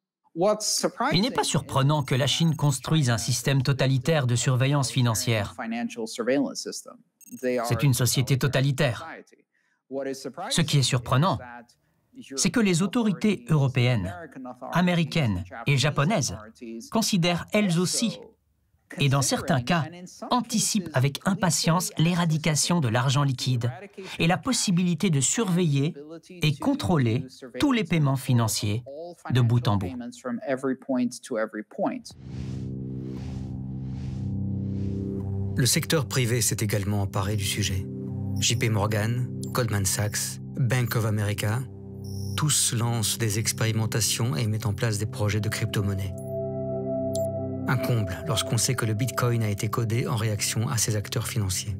Speaker 3: Il n'est pas surprenant que la Chine construise un système totalitaire de surveillance financière. C'est une société totalitaire. Ce qui est surprenant, c'est que les autorités européennes, américaines et japonaises considèrent elles aussi, et dans certains cas, anticipent avec impatience l'éradication de l'argent liquide et la possibilité de surveiller et contrôler tous les paiements financiers de bout en bout.
Speaker 1: Le secteur privé s'est également emparé du sujet. JP Morgan, Goldman Sachs, Bank of America, tous lancent des expérimentations et mettent en place des projets de crypto-monnaie. Un comble lorsqu'on sait que le Bitcoin a été codé en réaction à ces acteurs financiers.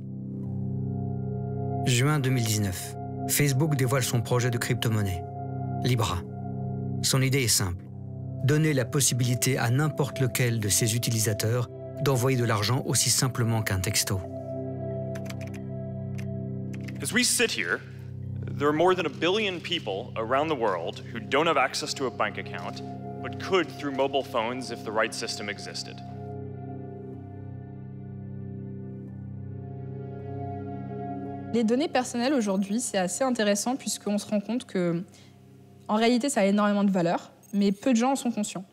Speaker 1: Juin 2019, Facebook dévoile son projet de crypto-monnaie, Libra. Son idée est simple, donner la possibilité à n'importe lequel de ses utilisateurs d'envoyer de l'argent aussi simplement qu'un texto.
Speaker 16: As we sit here, there are more than 1 billion people around the world who don't have access to a bank account, but could through mobile phones if the right system existed.
Speaker 17: Les données personnelles aujourd'hui, c'est assez intéressant puisqu'on se rend compte que, en réalité, ça a énormément de valeur, mais peu de gens en sont conscients.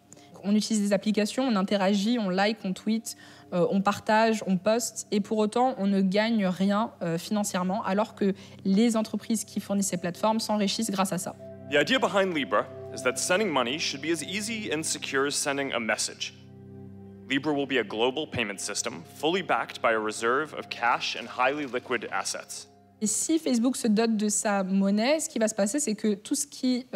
Speaker 17: On utilise des applications, on interagit, on like, on tweet, on partage, on poste, et pour autant, on ne gagne rien financièrement, alors que les entreprises qui fournissent ces plateformes s'enrichissent grâce à ça.
Speaker 16: The idea behind Libra is that sending money should be as easy and secure as sending a message. Libra will be a global payment system, fully backed by a reserve of cash and highly liquid assets.
Speaker 17: Et si Facebook se dote de sa monnaie, ce qui va se passer, c'est que tout ce qui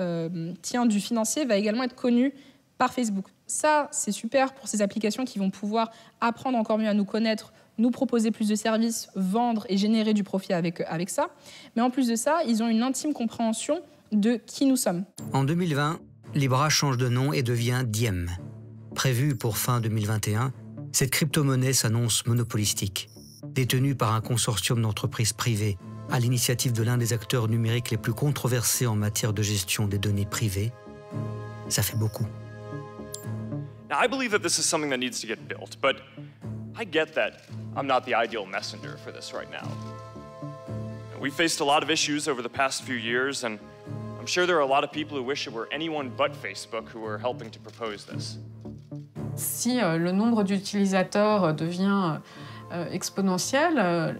Speaker 17: tient du financier va également être connu par Facebook. Ça, c'est super pour ces applications qui vont pouvoir apprendre encore mieux à nous connaître, nous proposer plus de services, vendre et générer du profit avec ça. Mais en plus de ça, ils ont une intime compréhension de qui nous sommes.
Speaker 1: En 2020, Libra change de nom et devient Diem. Prévue pour fin 2021, cette crypto-monnaie s'annonce monopolistique. Détenue par un consortium d'entreprises privées à l'initiative de l'un des acteurs numériques les plus controversés en matière de gestion des données privées, ça fait beaucoup.
Speaker 16: Now, I believe that this is something that needs to get built, but I get that I'm not the ideal messenger for this right now. We've faced a lot of issues over the past few years, and I'm sure there are a lot of people who wish it were anyone but Facebook who were helping to propose this.
Speaker 15: Si le nombre d'utilisateurs devient exponentiel,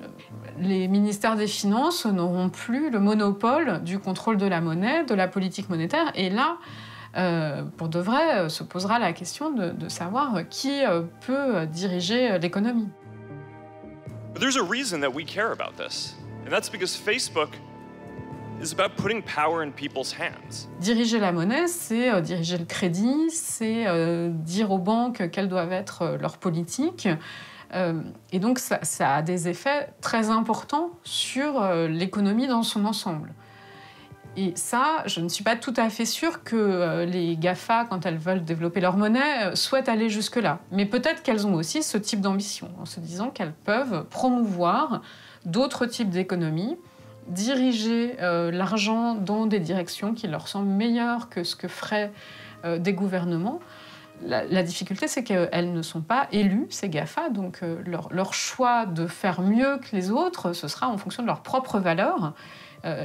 Speaker 15: les ministères des Finances n'auront plus le monopole du contrôle de la monnaie, de la politique monétaire. Et là, pour de vrai, se posera la question de savoir qui peut diriger l'économie.
Speaker 16: But there's a reason that we care about this, and that's because Facebook is about putting power in people's hands.
Speaker 15: Diriger la monnaie, c'est diriger le crédit, c'est dire aux banques quelles doivent être leurs politiques. Et donc, ça a des effets très importants sur l'économie dans son ensemble. Et ça, je ne suis pas tout à fait sûre que les GAFA, quand elles veulent développer leur monnaie, souhaitent aller jusque-là. Mais peut-être qu'elles ont aussi ce type d'ambition, en se disant qu'elles peuvent promouvoir d'autres types d'économies, diriger l'argent dans des directions qui leur semblent meilleures que ce que feraient des gouvernements. La difficulté, c'est qu'elles ne sont pas élues, ces GAFA, donc leur choix de faire mieux que les autres, ce sera en fonction de leurs propres valeurs,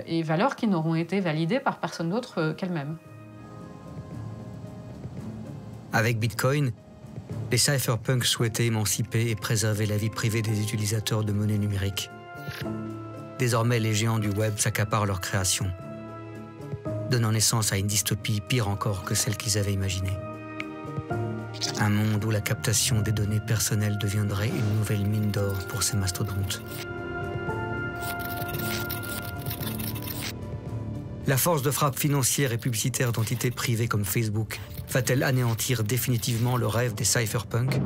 Speaker 15: et valeurs qui n'auront été validées par personne d'autre qu'elles-mêmes.
Speaker 1: Avec Bitcoin, les cypherpunks souhaitaient émanciper et préserver la vie privée des utilisateurs de monnaie numérique. Désormais, les géants du web s'accaparent leur création, donnant naissance à une dystopie pire encore que celle qu'ils avaient imaginée. Un monde où la captation des données personnelles deviendrait une nouvelle mine d'or pour ces mastodontes. La force de frappe financière et publicitaire d'entités privées comme Facebook va-t-elle anéantir définitivement le rêve des cypherpunks?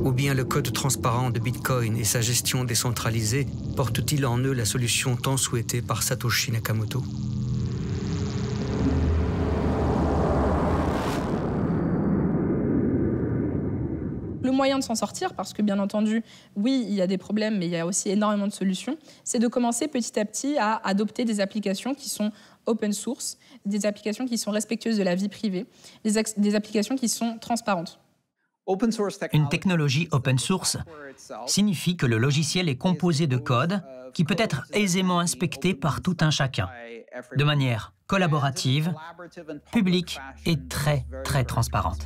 Speaker 1: Ou bien le code transparent de Bitcoin et sa gestion décentralisée portent-ils en eux la solution tant souhaitée par Satoshi Nakamoto?
Speaker 17: Le moyen de s'en sortir, parce que bien entendu, oui, il y a des problèmes, mais il y a aussi énormément de solutions, c'est de commencer petit à petit à adopter des applications qui sont open source, des applications qui sont respectueuses de la vie privée, des applications qui sont transparentes.
Speaker 3: Une technologie open source signifie que le logiciel est composé de code qui peut être aisément inspecté par tout un chacun, de manière collaborative, publique et très, très transparente.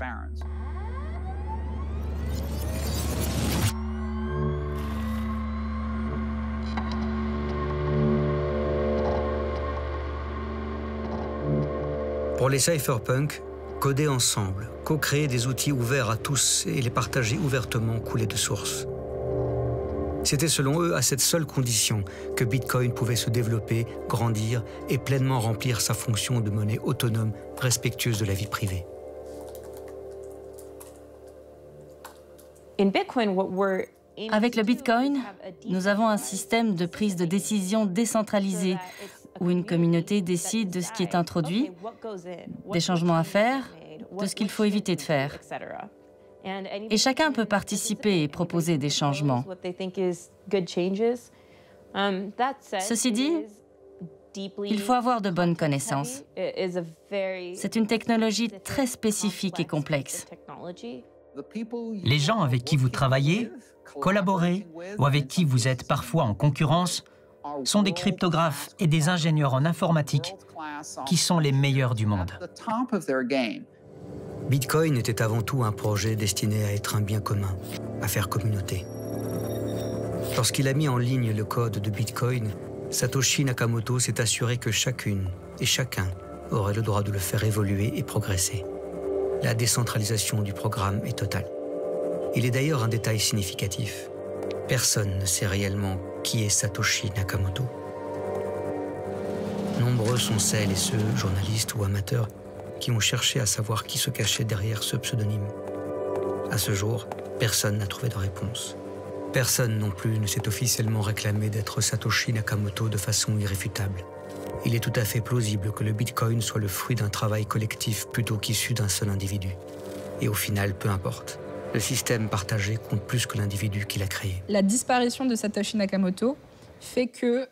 Speaker 1: Pour les cypherpunks, coder ensemble, co-créer des outils ouverts à tous et les partager ouvertement coulait de source. C'était selon eux à cette seule condition que Bitcoin pouvait se développer, grandir et pleinement remplir sa fonction de monnaie autonome, respectueuse de la vie privée.
Speaker 13: Avec le Bitcoin, nous avons un système de prise de décision décentralisé où une communauté décide de ce qui est introduit, des changements à faire, de ce qu'il faut éviter de faire. Et chacun peut participer et proposer des changements. Ceci dit, il faut avoir de bonnes connaissances. C'est une technologie très spécifique et complexe.
Speaker 3: Les gens avec qui vous travaillez, collaborez ou avec qui vous êtes parfois en concurrence sont des cryptographes et des ingénieurs en informatique qui sont les meilleurs du monde.
Speaker 1: Bitcoin était avant tout un projet destiné à être un bien commun, à faire communauté. Lorsqu'il a mis en ligne le code de Bitcoin, Satoshi Nakamoto s'est assuré que chacune et chacun aurait le droit de le faire évoluer et progresser. La décentralisation du programme est totale. Il est d'ailleurs un détail significatif. Personne ne sait réellement qui est Satoshi Nakamoto. Nombreux sont celles et ceux, journalistes ou amateurs, qui ont cherché à savoir qui se cachait derrière ce pseudonyme. À ce jour, personne n'a trouvé de réponse. Personne non plus ne s'est officiellement réclamé d'être Satoshi Nakamoto de façon irréfutable. Il est tout à fait plausible que le Bitcoin soit le fruit d'un travail collectif plutôt qu'issu d'un seul individu. Et au final, peu importe. Le système partagé compte plus que l'individu qui l'a créé.
Speaker 17: La disparition de Satoshi Nakamoto fait que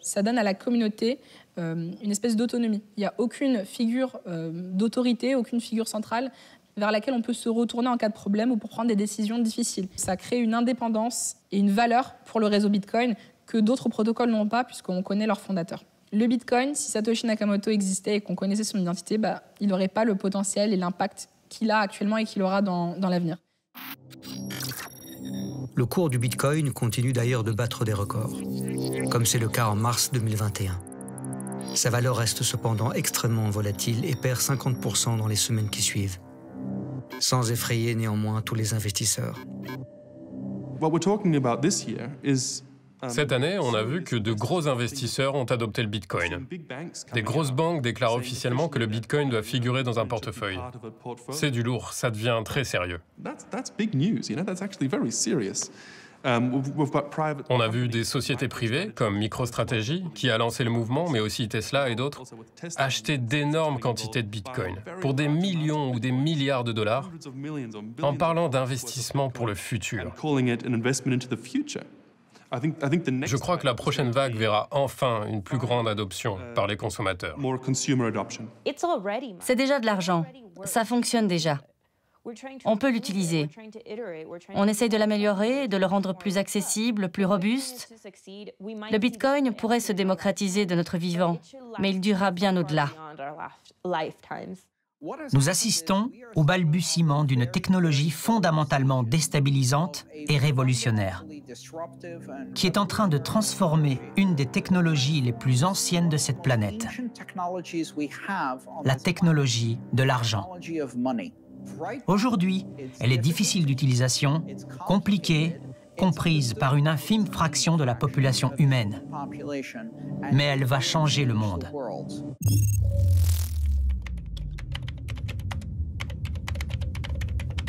Speaker 17: ça donne à la communauté une espèce d'autonomie. Il n'y a aucune figure d'autorité, aucune figure centrale vers laquelle on peut se retourner en cas de problème ou pour prendre des décisions difficiles. Ça crée une indépendance et une valeur pour le réseau Bitcoin que d'autres protocoles n'ont pas puisqu'on connaît leur fondateur. Le Bitcoin, si Satoshi Nakamoto existait et qu'on connaissait son identité, il n'aurait pas le potentiel et l'impact qu'il a actuellement et qu'il aura dans l'avenir.
Speaker 1: Le cours du Bitcoin continue d'ailleurs de battre des records, comme c'est le cas en mars 2021. Sa valeur reste cependant extrêmement volatile et perd 50% dans les semaines qui suivent, sans effrayer néanmoins tous les investisseurs.
Speaker 7: Cette année, on a vu que de gros investisseurs ont adopté le Bitcoin. Des grosses banques déclarent officiellement que le Bitcoin doit figurer dans un portefeuille. C'est du lourd, ça devient très sérieux. On a vu des sociétés privées, comme MicroStrategy, qui a lancé le mouvement, mais aussi Tesla et d'autres, acheter d'énormes quantités de Bitcoin, pour des millions ou des milliards de dollars, en parlant d'investissement pour le futur. Je crois que la prochaine vague verra enfin une plus grande adoption par les consommateurs.
Speaker 13: C'est déjà de l'argent. Ça fonctionne déjà. On peut l'utiliser. On essaye de l'améliorer, de le rendre plus accessible, plus robuste. Le Bitcoin pourrait se démocratiser de notre vivant, mais il durera bien au-delà.
Speaker 3: Nous assistons au balbutiement d'une technologie fondamentalement déstabilisante et révolutionnaire, qui est en train de transformer une des technologies les plus anciennes de cette planète, la technologie de l'argent. Aujourd'hui, elle est difficile d'utilisation, compliquée, comprise par une infime fraction de la population humaine. Mais elle va changer le monde.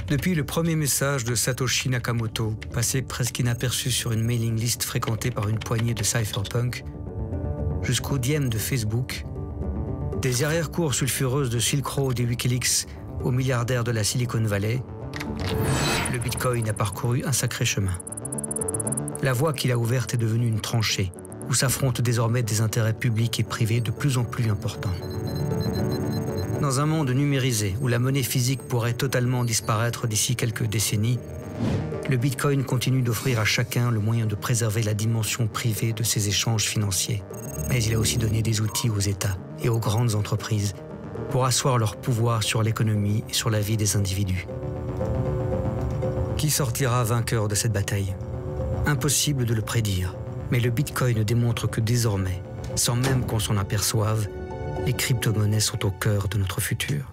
Speaker 1: Depuis le premier message de Satoshi Nakamoto, passé presque inaperçu sur une mailing list fréquentée par une poignée de cypherpunks, jusqu'au DM de Facebook, des arrière-cours sulfureuses de Silk Road et Wikileaks aux milliardaires de la Silicon Valley, le Bitcoin a parcouru un sacré chemin. La voie qu'il a ouverte est devenue une tranchée, où s'affrontent désormais des intérêts publics et privés de plus en plus importants. Dans un monde numérisé, où la monnaie physique pourrait totalement disparaître d'ici quelques décennies, le Bitcoin continue d'offrir à chacun le moyen de préserver la dimension privée de ses échanges financiers. Mais il a aussi donné des outils aux États et aux grandes entreprises pour asseoir leur pouvoir sur l'économie et sur la vie des individus. Qui sortira vainqueur de cette bataille? Impossible de le prédire, mais le Bitcoin démontre que désormais, sans même qu'on s'en aperçoive, les crypto-monnaies sont au cœur de notre futur.